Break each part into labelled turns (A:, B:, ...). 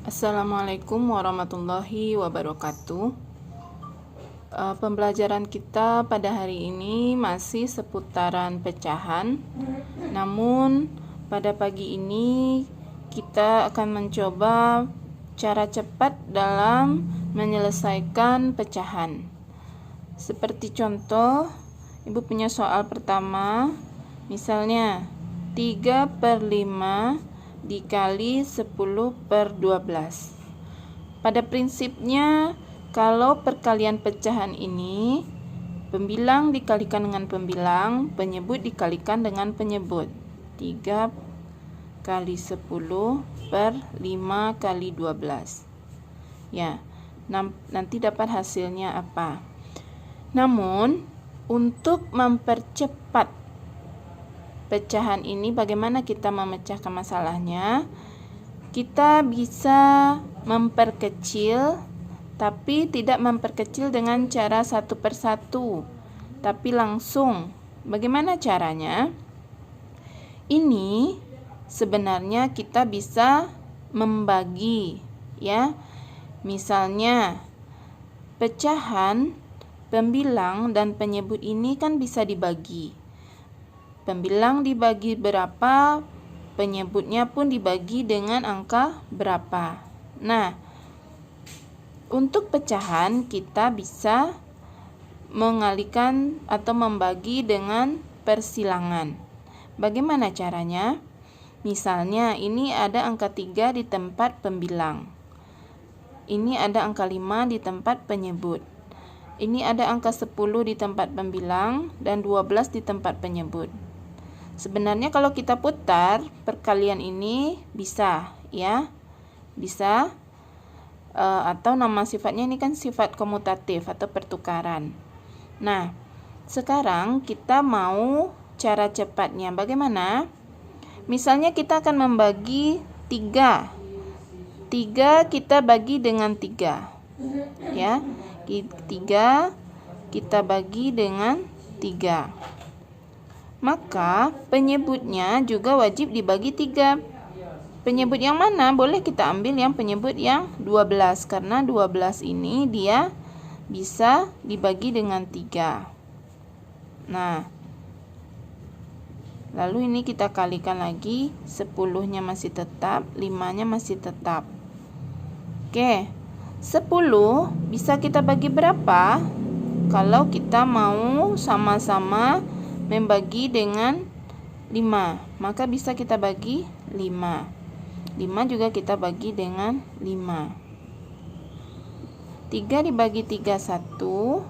A: Assalamualaikum warahmatullahi wabarakatuh. Pembelajaran kita pada hari ini masih seputaran pecahan. Namun pada pagi ini kita akan mencoba cara cepat dalam menyelesaikan pecahan. Seperti contoh, Ibu punya soal pertama, misalnya 3/5 dikali 10/12. Pada prinsipnya, kalau perkalian pecahan ini pembilang dikalikan dengan pembilang, penyebut dikalikan dengan penyebut. 3 kali 10 per 5 kali 12. Ya, nanti dapat hasilnya apa? Namun, untuk mempercepat pecahan ini, bagaimana kita memecahkan masalahnya? Kita bisa memperkecil, tapi tidak memperkecil dengan cara satu persatu, tapi langsung. Bagaimana caranya? Ini sebenarnya kita bisa membagi, ya. Misalnya, pecahan, pembilang, dan penyebut ini kan bisa dibagi. Pembilang dibagi berapa, penyebutnya pun dibagi dengan angka berapa. Nah, untuk pecahan kita bisa mengalihkan atau membagi dengan persilangan. Bagaimana caranya? Misalnya ini ada angka 3 di tempat pembilang. Ini ada angka 5 di tempat penyebut. Ini ada angka 10 di tempat pembilang dan 12 di tempat penyebut. Sebenarnya kalau kita putar perkalian ini bisa, ya, bisa, atau nama sifatnya ini kan sifat komutatif atau pertukaran. Nah, sekarang kita mau cara cepatnya. Bagaimana? Misalnya kita akan membagi 3. 3 kita bagi dengan 3, ya. 3 kita bagi dengan 3. Maka penyebutnya juga wajib dibagi 3. Penyebut yang mana? Boleh kita ambil yang penyebut yang 12, karena 12 ini dia bisa dibagi dengan 3. Nah, lalu ini kita kalikan lagi, 10-nya masih tetap, 5-nya masih tetap. Oke, 10 bisa kita bagi berapa? Kalau kita mau sama-sama membagi dengan 5, maka bisa kita bagi 5. 5 juga kita bagi dengan 5. 3 dibagi 3, 1.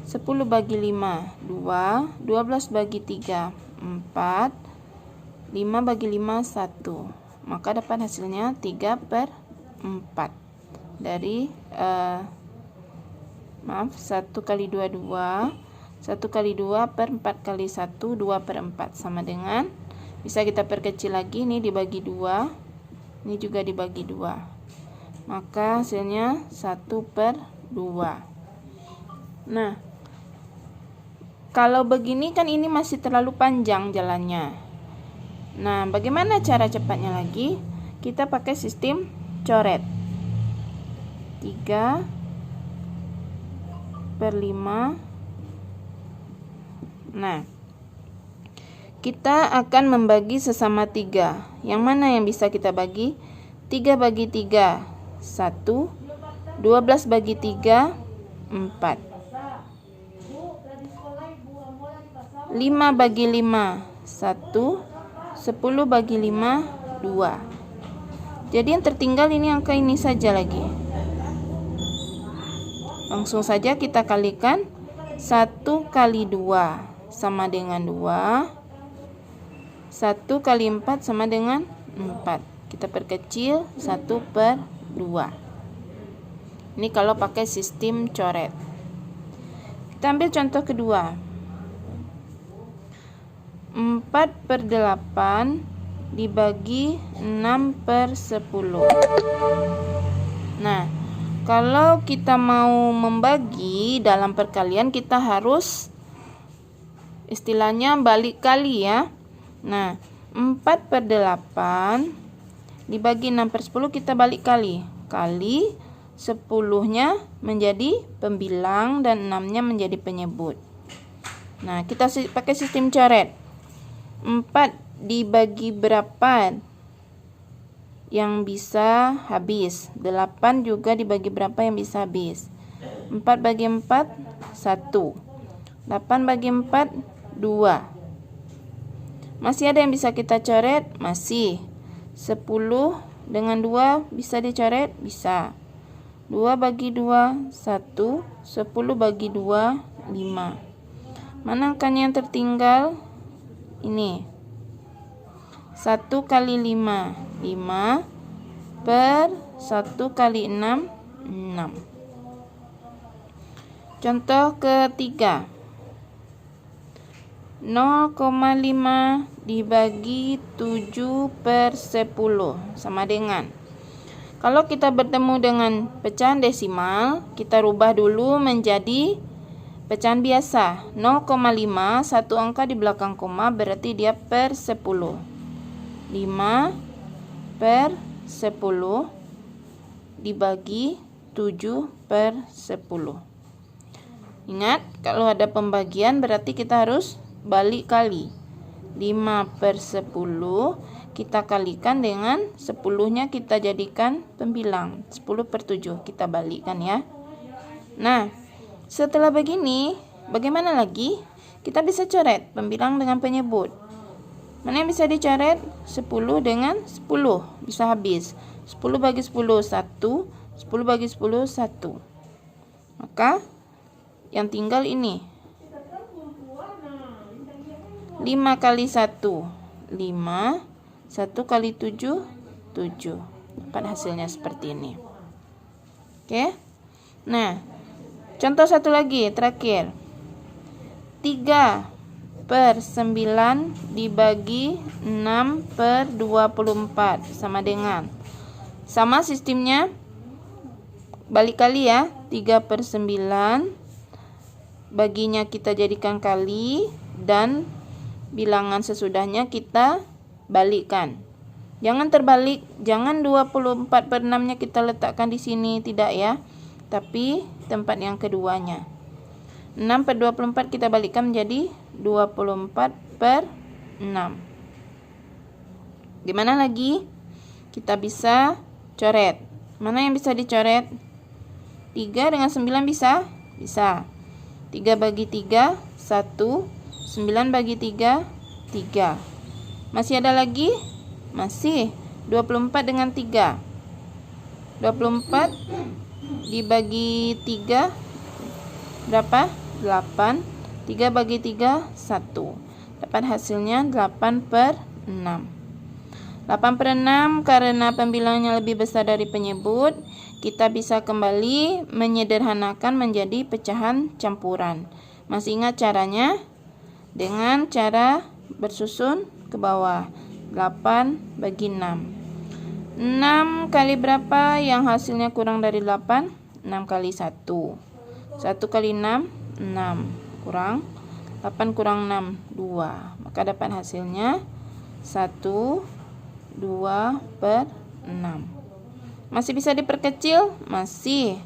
A: 10 bagi 5, 2. 12 bagi 3, 4. 5 bagi 5, 1. Maka dapat hasilnya 3/4. Dari 1 kali 2, 2. 1 kali 2 per 4 kali 1, 2/4, sama dengan, bisa kita perkecil lagi, ini dibagi 2, ini juga dibagi 2, maka hasilnya 1/2. Nah, kalau begini kan ini masih terlalu panjang jalannya. Nah, bagaimana cara cepatnya lagi? Kita pakai sistem coret. 3/5. Nah, kita akan membagi sesama 3. Yang mana yang bisa kita bagi? 3 bagi 3, 1. 12 bagi 3, 4. 5 bagi 5, 1. 10 bagi 5, 2. Jadi yang tertinggal ini angka ini saja lagi. Langsung saja kita kalikan. 1 kali 2 sama dengan 2. 1 kali 4 sama dengan 4. Kita perkecil, 1/2. Ini kalau pakai sistem coret. Kita ambil contoh kedua. 4/8 dibagi 6/10. Nah, kalau kita mau membagi dalam perkalian, kita harus istilahnya balik kali, ya. Nah, 4/8 dibagi 6/10 kita balik kali. Kali 10-nya menjadi pembilang dan 6-nya menjadi penyebut. Nah, kita pakai sistem coret. 4 dibagi berapa yang bisa habis? 8 juga dibagi berapa yang bisa habis? 4 bagi 4, 1. 8 bagi 4, 2. Masih ada yang bisa kita coret? Masih. 10 dengan 2 bisa dicoret? Bisa. 2 bagi 2, 1. 10 bagi 2, 5. Mana angkanya yang tertinggal? Ini. 1 kali 5. 5 per 1 kali 6, 6. Contoh ketiga. 0,5 dibagi 7/10 sama dengan, kalau kita bertemu dengan pecahan desimal, kita rubah dulu menjadi pecahan biasa. 0,5, satu angka di belakang koma, berarti dia per 10. 5 per 10 dibagi 7/10. Ingat, kalau ada pembagian berarti kita harus balik kali. 5/10 kita kalikan dengan 10-nya kita jadikan pembilang. 10/7 kita balikkan ya. Nah, setelah begini, bagaimana lagi? Kita bisa coret pembilang dengan penyebut. Mana yang bisa dicoret? 10 dengan 10 bisa habis. 10 bagi 10, 1. 10 bagi 10, 1. Maka yang tinggal ini. 5 kali 1, 5. 1 kali 7, 7. Dapat hasilnya seperti ini. Oke. Nah, contoh satu lagi, terakhir. 3/9 dibagi 6/24 sama dengan. Sama sistemnya. Balik kali ya. 3/9 baginya kita jadikan kali dan bilangan sesudahnya kita balikkan. Jangan terbalik, jangan 24/6-nya kita letakkan di sini, tidak ya. Tapi tempat yang keduanya. 6/24 kita balikkan menjadi 24/6. Gimana lagi? Kita bisa coret. Mana yang bisa dicoret? 3 dengan 9 bisa? Bisa. 3 bagi 3, 1. 9 bagi 3, 3. Masih ada lagi? Masih. 24 dengan 3. 24 dibagi 3 berapa? 8. 3 bagi 3, 1. Dapat hasilnya 8/6. 8/6 karena pembilangnya lebih besar dari penyebut, kita bisa kembali menyederhanakan menjadi pecahan campuran. Masih ingat caranya? Dengan cara bersusun ke bawah. 8 bagi 6. 6 kali berapa yang hasilnya kurang dari 8? 6 kali 1. 1 kali 6, 6. Kurang 8 kurang 6, 2. Maka dapat hasilnya 1, 2/6. Masih bisa diperkecil? Masih.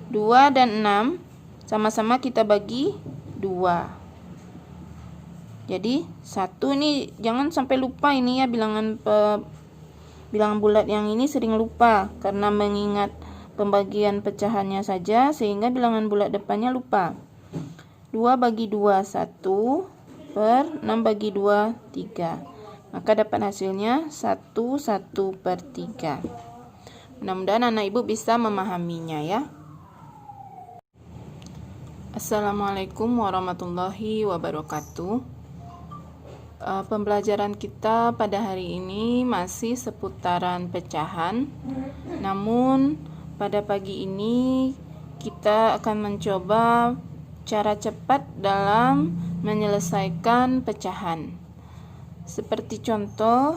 A: 2 dan 6 sama-sama kita bagi 2. Jadi 1 ini jangan sampai lupa ini ya, bilangan bulat yang ini sering lupa karena mengingat pembagian pecahannya saja sehingga bilangan bulat depannya lupa. 2 bagi 2, 1 per 6 bagi 2, 3. Maka dapat hasilnya 1/3. Mudah-mudahan anak ibu bisa memahaminya ya. Assalamualaikum warahmatullahi wabarakatuh. Pembelajaran kita pada hari ini masih seputaran pecahan. Namun pada pagi ini kita akan mencoba cara cepat dalam menyelesaikan pecahan. Seperti contoh,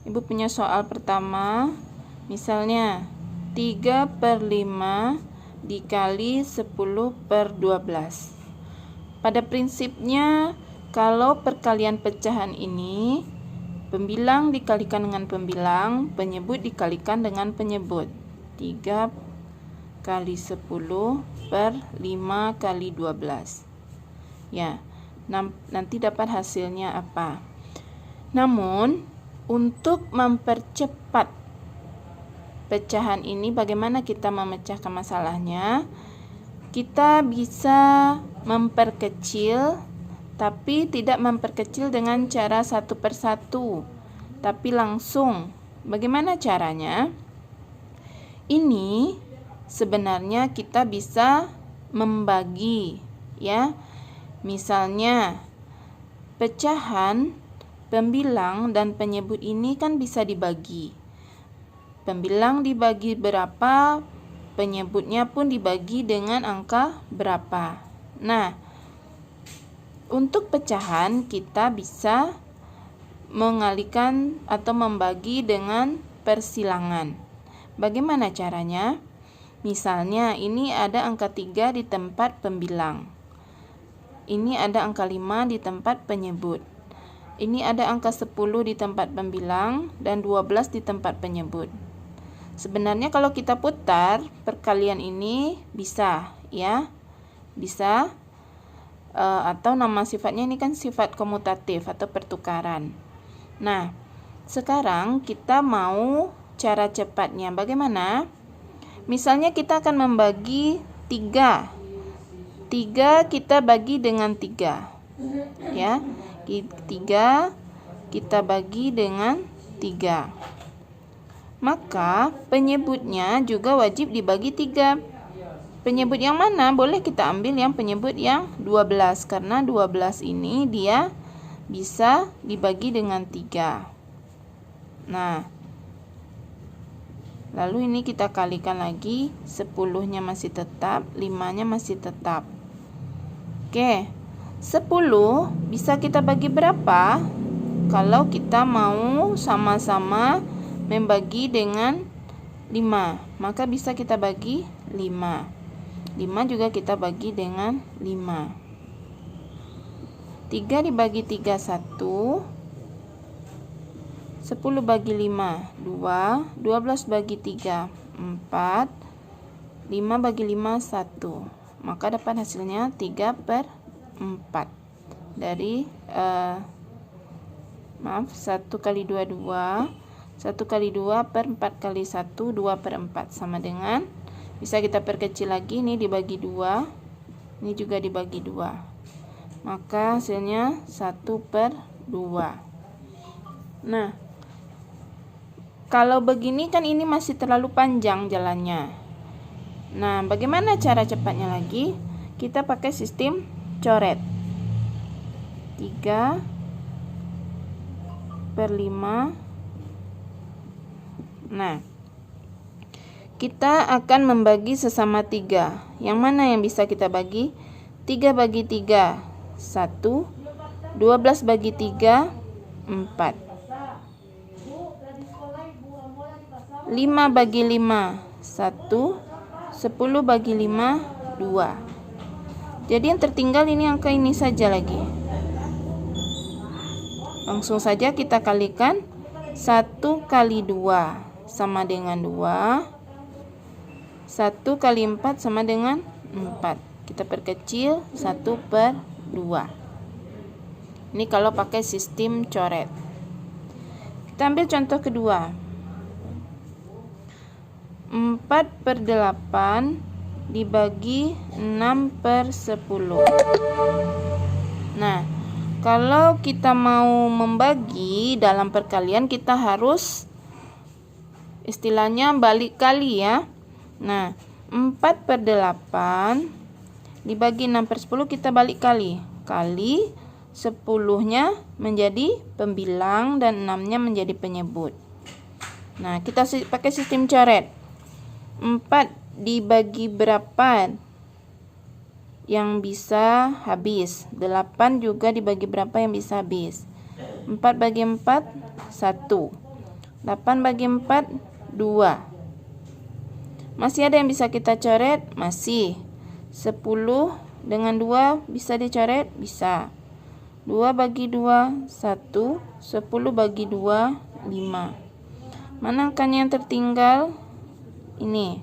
A: ibu punya soal pertama. Misalnya 3/5 dikali 10/12. Pada prinsipnya kalau perkalian pecahan ini Pembilang dikalikan dengan pembilang, penyebut dikalikan dengan penyebut. 3 kali 10 per 5 kali 12. Ya, nanti dapat hasilnya apa. Namun, untuk mempercepat pecahan ini, bagaimana kita memecahkan masalahnya? Kita bisa memperkecil, tapi tidak memperkecil dengan cara satu persatu, tapi langsung. Bagaimana caranya? Ini sebenarnya kita bisa membagi, ya. Misalnya, pecahan, pembilang, dan penyebut ini kan bisa dibagi. Pembilang dibagi berapa, penyebutnya pun dibagi dengan angka berapa. Nah, untuk pecahan kita bisa mengalihkan atau membagi dengan persilangan. Bagaimana caranya? Misalnya ini ada angka 3 di tempat pembilang. Ini ada angka 5 di tempat penyebut. Ini ada angka 10 di tempat pembilang dan 12 di tempat penyebut. Sebenarnya kalau kita putar perkalian ini bisa, ya. Bisa. Atau nama sifatnya ini kan sifat komutatif atau pertukaran. Nah, sekarang kita mau cara cepatnya. Bagaimana? Misalnya kita akan membagi 3. 3 kita bagi dengan 3. Ya. 3 kita bagi dengan 3. Maka penyebutnya juga wajib dibagi 3. Penyebut yang mana? Boleh kita ambil yang penyebut yang 12, karena 12 ini dia bisa dibagi dengan 3. Nah, lalu ini kita kalikan lagi, 10-nya masih tetap, 5-nya masih tetap. Oke, 10 bisa kita bagi berapa? Kalau kita mau sama-sama membagi dengan 5, maka bisa kita bagi 5. 5 juga kita bagi dengan 5. 3 dibagi 3, 1. 10 bagi 5, 2. 12 bagi 3, 4. 5 bagi 5, 1. Maka dapat hasilnya 3 per 4. Dari 1 kali 2, 2. 1 kali 2 per 4 kali 1, 2 per 4. Sama dengan, bisa kita perkecil lagi, ini dibagi 2, ini juga dibagi 2. Maka hasilnya 1 per 2. Nah, kalau begini kan ini masih terlalu panjang jalannya. Nah, bagaimana cara cepatnya lagi? Kita pakai sistem coret. 3 per 5. Nah, kita akan membagi sesama 3. Yang mana yang bisa kita bagi? 3 bagi 3, 1. 12 bagi 3, 4. 5 bagi 5, 1. 10 bagi 5, 2. Jadi yang tertinggal ini angka ini saja lagi. Langsung saja kita kalikan. 1 kali 2 sama dengan 2. 1 kali 4 sama dengan 4. Kita perkecil 1 per 2. Ini kalau pakai sistem coret. Kita ambil contoh kedua. 4 per 8 dibagi 6 per 10. Nah, kalau kita mau membagi dalam perkalian, kita harus istilahnya balik kali, ya. Nah, 4 per 8 dibagi 6 per 10 kita balik kali. Kali 10-nya menjadi pembilang dan 6-nya menjadi penyebut. Nah, kita pakai sistem coret. 4 dibagi berapa yang bisa habis? 8 juga dibagi berapa yang bisa habis? 4 bagi 4, 1. 8 bagi 4, 2. Masih ada yang bisa kita coret? Masih. 10 dengan 2 bisa dicoret? Bisa. 2 bagi 2, 1. 10 bagi 2, 5. Manakah yang tertinggal? Ini.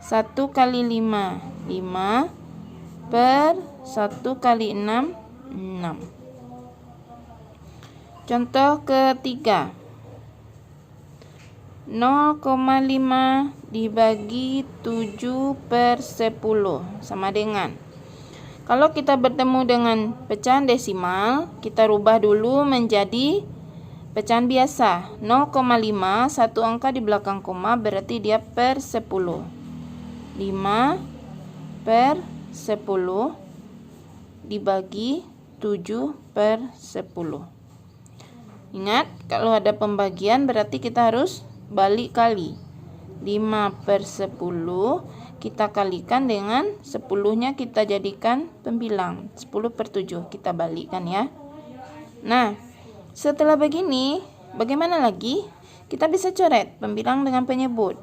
A: 1 kali 5, 5 per 1 kali 6, 6. Contoh ketiga. 0,5 dibagi 7 per 10 sama dengan. Kalau kita bertemu dengan pecahan desimal, kita rubah dulu menjadi pecahan biasa. 0,5, satu angka di belakang koma, berarti dia per 10. 5 per 10 dibagi 7 per 10. Ingat, kalau ada pembagian berarti kita harus balik kali. 5 per 10 kita kalikan dengan 10-nya kita jadikan pembilang. 10 per 7 kita balikkan ya. Nah, setelah begini, bagaimana lagi? Kita bisa coret pembilang dengan penyebut.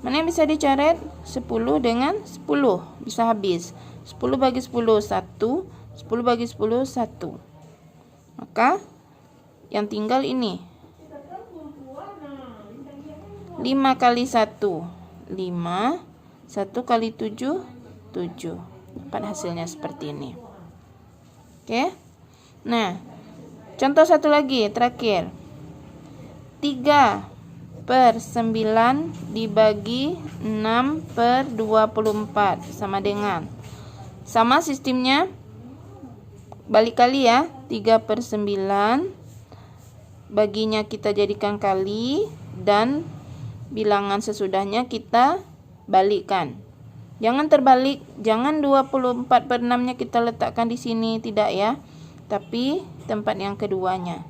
A: Mana yang bisa dicoret? 10 dengan 10 bisa habis. 10 bagi 10, 1. 10 bagi 10, 1. Maka yang tinggal ini. 5 kali 1, 5. 1 kali 7, 7. Dapat hasilnya seperti ini. Oke. Nah, contoh satu lagi, terakhir. 3 per 9 dibagi 6 per 24 sama dengan. Sama sistemnya, balik kali ya. 3 per 9, baginya kita jadikan kali, dan bilangan sesudahnya kita balikkan. Jangan terbalik, jangan 24 per 6-nya kita letakkan di sini, tidak ya. Tapi tempat yang keduanya.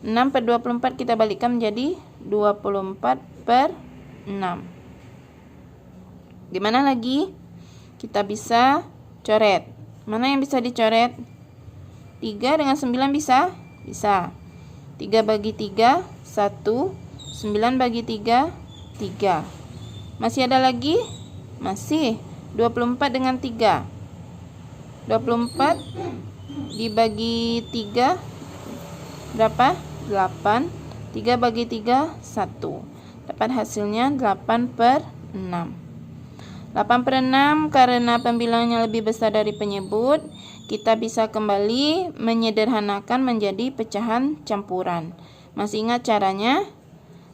A: 6 per 24 kita balikkan menjadi 24 per 6. Gimana lagi? Kita bisa coret. Mana yang bisa dicoret? 3 dengan 9 bisa? Bisa. 3 bagi 3, 1. 9 bagi 3, 3. Masih ada lagi? Masih. 24 dengan 3. 24 dibagi 3 berapa? 8. 3 bagi 3, 1. Dapat hasilnya 8 per 6. 8 per 6 karena pembilangnya lebih besar dari penyebut, kita bisa kembali menyederhanakan menjadi pecahan campuran. Masih ingat caranya?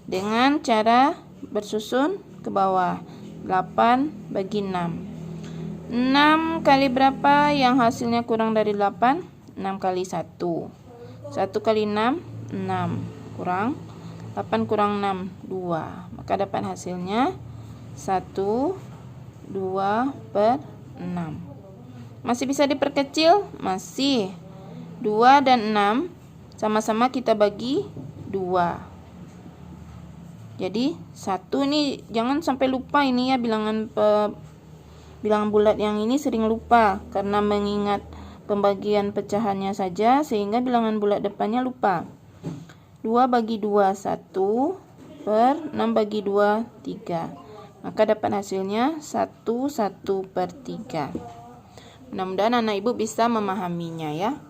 A: Dengan cara bersusun ke bawah. 8 bagi 6. 6 kali berapa yang hasilnya kurang dari 8? 6 kali 1. 1 kali 6, 6. Kurang 8 kurang 6, 2. Maka dapat hasilnya 1, 2 per 6. Masih bisa diperkecil? Masih. 2 dan 6 sama-sama kita bagi 2. Jadi 1 ini jangan sampai lupa ini ya, bilangan bulat yang ini sering lupa karena mengingat pembagian pecahannya saja sehingga bilangan bulat depannya lupa. 2 bagi 2, 1 per 6 bagi 2, 3. Maka dapat hasilnya 1 per 3. Mudah-mudahan anak ibu bisa memahaminya ya.